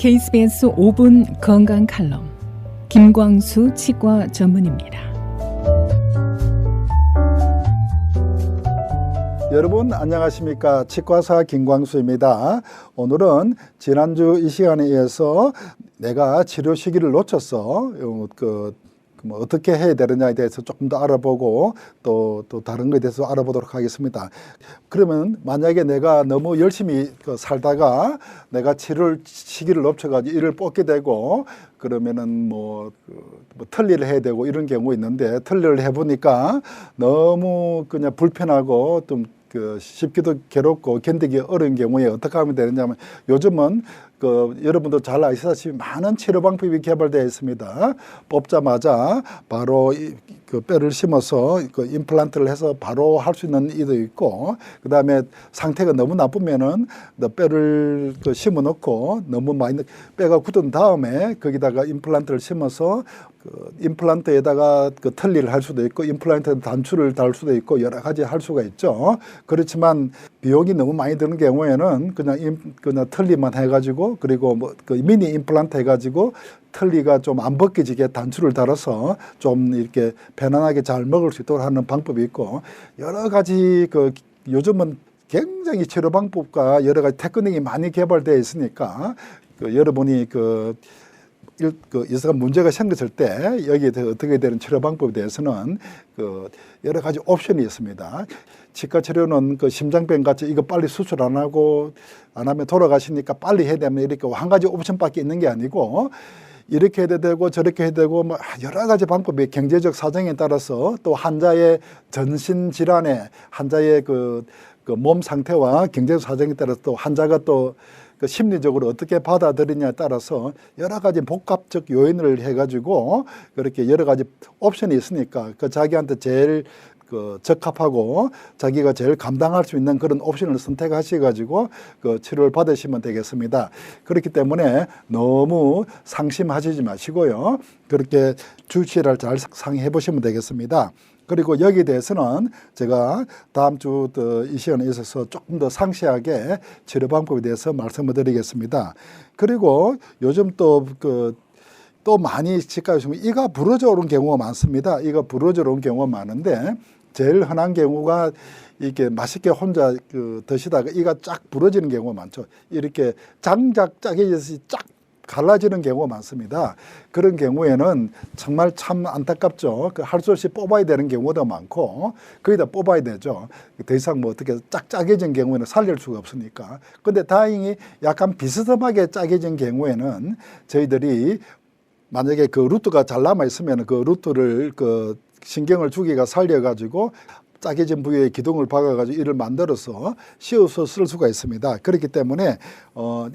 KBS 5분 건강 칼럼 김광수 치과 전문입니다. 여러분 안녕하십니까? 치과사 김광수입니다. 오늘은 지난주 이 시간에 이어서 내가 치료 시기를 놓쳤어. 어떻게 해야 되느냐에 대해서 조금 더 알아보고 또 다른 것에 대해서 알아보도록 하겠습니다. 그러면 만약에 내가 너무 열심히 살다가 내가 치료 시기를 놓쳐가지고 일을 뽑게 되고 그러면은 틀니를 해야 되고 이런 경우 있는데 틀니를 해보니까 너무 그냥 불편하고 좀 쉽기도 괴롭고 견디기 어려운 경우에 어떻게 하면 되느냐면 요즘은 여러분도 잘 아시다시피 많은 치료 방법이 개발되어 있습니다. 뽑자마자 바로 뼈를 심어서 임플란트를 해서 바로 할 수 있는 이도 있고, 그 다음에 상태가 너무 나쁘면은 뼈를 심어 놓고 너무 많이 뼈가 굳은 다음에 거기다가 임플란트를 심어서 임플란트에다가 틀니를 할 수도 있고 임플란트에 단추를 달 수도 있고 여러 가지 할 수가 있죠. 그렇지만 비용이 너무 많이 드는 경우에는 그냥 틀니만 해가지고 그리고 미니 임플란트 해가지고 틀니가 좀 안 벗겨지게 단추를 달아서 좀 이렇게 편안하게 잘 먹을 수 있도록 하는 방법이 있고, 여러 가지 요즘은 굉장히 치료 방법과 여러 가지 테크닉이 많이 개발되어 있으니까 여러분이 이사가 문제가 생겼을 때 여기에 대해서 어떻게 되는 치료 방법에 대해서는 여러 가지 옵션이 있습니다. 치과 치료는 심장병 같이 이거 빨리 수술 안 하면 돌아가시니까 빨리 해야 되면 이렇게 한 가지 옵션밖에 있는 게 아니고 이렇게 해도 되고 저렇게 해도 되고 여러 가지 방법이 경제적 사정에 따라서 또 환자의 전신 질환에 환자의 몸 상태와 경제적 사정에 따라서 또 환자가 또 심리적으로 어떻게 받아들이냐에 따라서 여러 가지 복합적 요인을 해가지고 그렇게 여러 가지 옵션이 있으니까 자기한테 제일 적합하고 자기가 제일 감당할 수 있는 그런 옵션을 선택하셔가지고 치료를 받으시면 되겠습니다. 그렇기 때문에 너무 상심하시지 마시고요. 그렇게 주치의를 잘 상의해 보시면 되겠습니다. 그리고 여기에 대해서는 제가 다음 주 이 시간에 있어서 조금 더 상세하게 치료 방법에 대해서 말씀을 드리겠습니다. 그리고 요즘 또 많이 치과에 오시면 이가 부러져 오는 경우가 많습니다. 이가 부러져 오는 경우가 많은데 제일 흔한 경우가 이렇게 맛있게 혼자 드시다가 이가 쫙 부러지는 경우가 많죠. 이렇게 장작 짜게져서 쫙 갈라지는 경우가 많습니다. 그런 경우에는 정말 참 안타깝죠. 할 수 없이 뽑아야 되는 경우도 많고 거기다 뽑아야 되죠. 더 이상 어떻게 짜게진 경우에는 살릴 수가 없으니까. 근데 다행히 약간 비스듬하게 짜게진 경우에는 저희들이 만약에 루트가 잘 남아 있으면 그 루트를 신경을 주기가 살려가지고 짜게진 부위에 기둥을 박아가지고 이를 만들어서 씌워서 쓸 수가 있습니다. 그렇기 때문에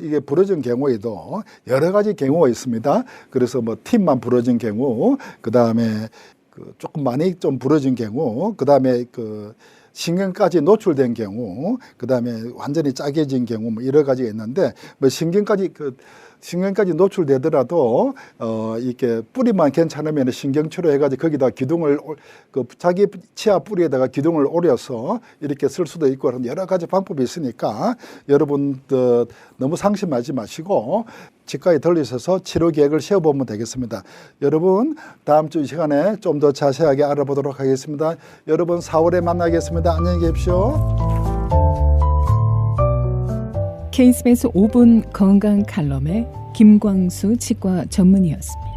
이게 부러진 경우에도 여러 가지 경우가 있습니다. 그래서 팁만 부러진 경우, 그 다음에 조금 많이 좀 부러진 경우, 그 다음에 신경까지 노출된 경우, 그 다음에 완전히 짜게진 경우 여러 가지가 있는데 신경까지 노출되더라도 이렇게 뿌리만 괜찮으면 신경치료 해가지고 거기다 기둥을 자기 치아 뿌리에다가 기둥을 오려서 이렇게 쓸 수도 있고 여러 가지 방법이 있으니까 여러분 너무 상심하지 마시고 치과에 들리셔서 치료 계획을 세워보면 되겠습니다. 여러분 다음 주 이 시간에 좀 더 자세하게 알아보도록 하겠습니다. 여러분 4월에 만나겠습니다. 안녕히 계십시오. KBS 5분 건강 칼럼의 김광수 치과 전문의였습니다.